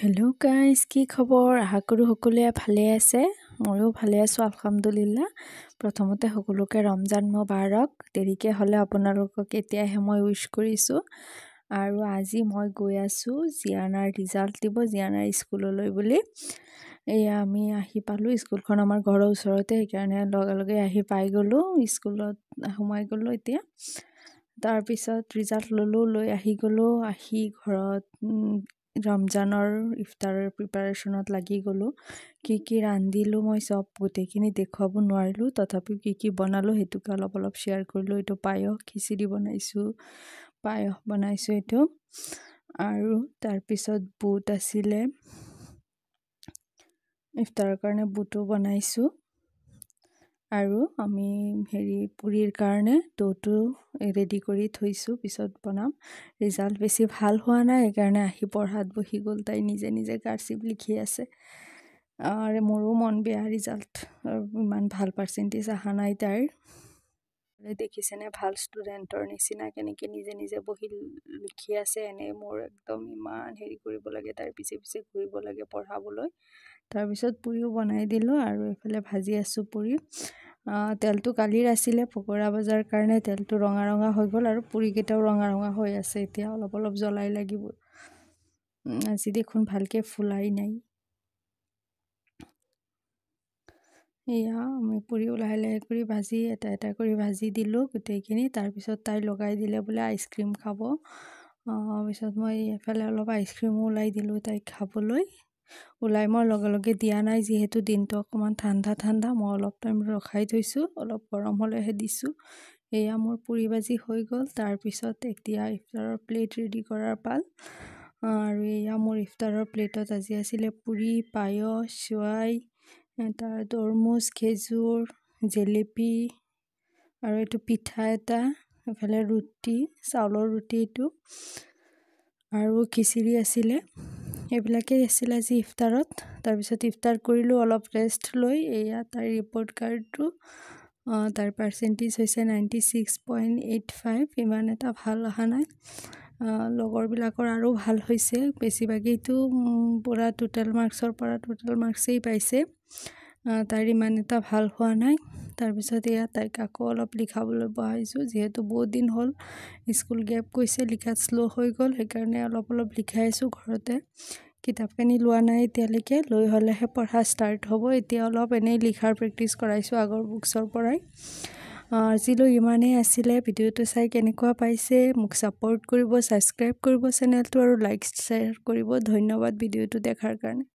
Hello' guys, কি খবৰ? আশা কৰোঁ সকলোৱে ভালে আছে। ময়ো ভালে আছোঁ আলহামদুলিল্লাহ। প্ৰথমতে সকলোকে ৰমজান মুবাৰক। দেৰিকৈ হ'লে আপোনালোকক এতিয়াহে মই উইছ কৰিছোঁ। আৰু আজি মই গৈ আছোঁ জিয়ানাৰ ৰিজাল্ট দিব, জিয়ানাৰ স্কুললৈ বুলি। এয়া আমি আহি পালোঁ। স্কুলখন আমাৰ ঘৰৰ ওচৰতে, সেইকাৰণে লগে লগে আহি পাই গ'লোঁ। স্কুলত সোমাই গ'লোঁ এতিয়া। তাৰপিছত ৰিজাল্ট ল'লোঁ, লৈ আহি গ'লোঁ। আহি ঘৰত ৰমজানৰ ইফতাৰৰ প্ৰিপাৰেশ্যনত লাগি গ'লোঁ। কি ৰান্ধিলোঁ মই চব গোটেইখিনি দেখুৱাব নোৱাৰিলোঁ, তথাপিও কি বনালোঁ সেইটোকে অলপ শ্বেয়াৰ কৰিলোঁ। এইটো পায়স, খিচিৰি বনাইছোঁ, পায়স বনাইছোঁ এইটো। আৰু তাৰপিছত বুট আছিলে, ইফতাৰৰ কাৰণে বুটো বনাইছোঁ। আৰু আমি পুৰিৰ কাৰণে ডোটো ৰেডি কৰি থৈছোঁ, পিছত বনাম। ৰিজাল্ট বেছি ভাল হোৱা নাই, সেইকাৰণে আহি পঢ়াত বহি গ'ল। তাই নিজে নিজে কাৰ্চিভ লিখি আছে। আৰু মোৰো মন বেয়া, ৰিজাল্ট ইমান ভাল পাৰ্চেণ্টেজ অহা নাই তাইৰ। দেখিছেনে ভাল ষ্টুডেণ্টৰ নিচিনা কেনেকৈ নিজে নিজে বহি লিখি আছে। এনেই মোৰ একদম ইমান কৰিব লাগে, তাইৰ পিছে পিছে ঘূৰিব লাগে পঢ়াবলৈ। তাৰপিছত পুৰিও বনাই দিলোঁ আৰু এইফালে ভাজি আছোঁ পুৰি। তেলটো কালিৰ আছিলে, পকৰা বজাৰ কাৰণে তেলটো ৰঙা ৰঙা হৈ গ'ল আৰু পুৰিকেইটাও ৰঙা ৰঙা হৈ আছে। এতিয়া অলপ জ্বলাই লাগিব। আজি দেখোন ভালকৈ ফুলাই নাই। এয়া আমি পুৰিও লাহে লাহে কৰি ভাজি এটা এটা কৰি ভাজি দিলোঁ গোটেইখিনি। তাৰপিছত তাই লগাই দিলে বোলে আইচক্ৰীম খাব। পিছত মই এফালে অলপ আইচক্ৰীমো ওলাই দিলোঁ তাইক খাবলৈ। ওলাই মই লগে লগে দিয়া নাই, যিহেতু দিনটো অকণমান ঠাণ্ডা। মই অলপ টাইম ৰখাই থৈছোঁ, অলপ গৰম হ'লেহে দিছোঁ। এয়া মোৰ পুৰি ভাজি হৈ গ'ল। তাৰপিছত এতিয়া ইফতাৰৰ প্লেট ৰেডি কৰাৰ পাল। আৰু এয়া মোৰ ইফতাৰৰ প্লেটত আজি আছিলে পুৰি, পায়স, চেৱাই, তাৰ তৰমুজ, খেজুৰ, জেলেপি আৰু এইটো পিঠা এটা, এফালে ৰুটি, চাউলৰ ৰুটি এইটো, আৰু খিচিৰি আছিলে। এইবিলাকেই আছিলে আজি ইফতাৰত। তাৰপিছত ইফতাৰ কৰিলোঁ অলপ ৰেষ্ট লৈ। এয়া তাইৰ ৰিপৰ্ট কাৰ্ডটো। তাইৰ পাৰ্চেণ্টেজ হৈছে 96.85। ইমান এটা ভাল অহা নাই। লগৰবিলাকৰ আৰু ভাল হৈছে, বেছিভাগেইতো পূৰা টোটেল মাৰ্কছৰ পৰা টোটেল মাৰ্কছেই পাইছে। তাইৰ ইমান এটা ভাল হোৱা নাই। তাৰপিছত এয়া তাইক আকৌ অলপ লিখাবলৈ বহাইছোঁ, যিহেতু বহুত দিন হ'ল স্কুল গেপ গৈছে, লিখাত শ্ল' হৈ গ'ল। সেইকাৰণে অলপ লিখাই আছোঁ ঘৰতে। কিতাপ কানি লোৱা নাই এতিয়ালৈকে, লৈ হ'লেহে পঢ়া ষ্টাৰ্ট হ'ব। এতিয়া অলপ এনেই লিখাৰ প্ৰেক্টিছ কৰাইছোঁ আগৰ বুকছৰ পৰাই। আজিলৈ ইমানেই আছিলে। ভিডিঅ'টো চাই কেনেকুৱা পাইছে মোক ছাপোৰ্ট কৰিব, ছাবস্ক্ৰাইব কৰিব চেনেলটো, আৰু লাইক শ্বেয়াৰ কৰিব। ধন্যবাদ ভিডিঅ'টো দেখাৰ কাৰণে।